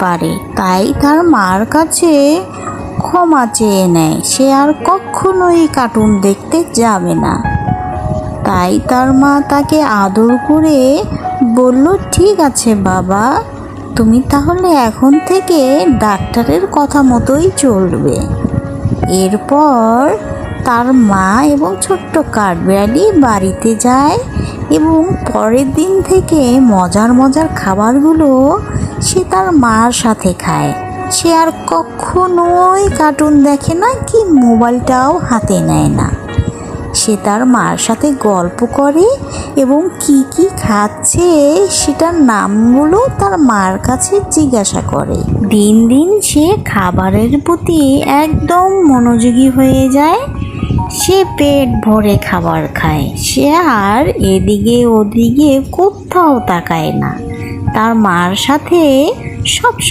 পারে, তাই তার মার কাছে ক্ষমা চেয়ে নেয়। সে আর কখনোই কার্টুন দেখতে যাবে না। তাই তার মা তাকে আদর করে বলল, ঠিক আছে বাবা, তুমি তাহলে এখন থেকে ডাক্তারের কথা মতোই চলবে। এরপর তার মা এবং ছোট্ট কাঠবিড়ালি বাড়িতে যায় এবং পরের দিন থেকে মজার মজার খাবারগুলো সে তার মার সাথে খায়। সে আর কখনোই কার্টুন দেখে না, কি মোবাইলটাও হাতে নেয় না। সে তার মার সাথে গল্প করে এবং কি কি খাচ্ছে সেটার নামগুলো তার মার কাছে জিজ্ঞাসা করে। দিন দিন সে খাবারের প্রতি একদম মনোযোগী হয়ে যায়। সে পেট ভরে খাবার খায়, সে আর এদিকে ওদিকে কোথাও তাকায় না। তার মার সাথে সব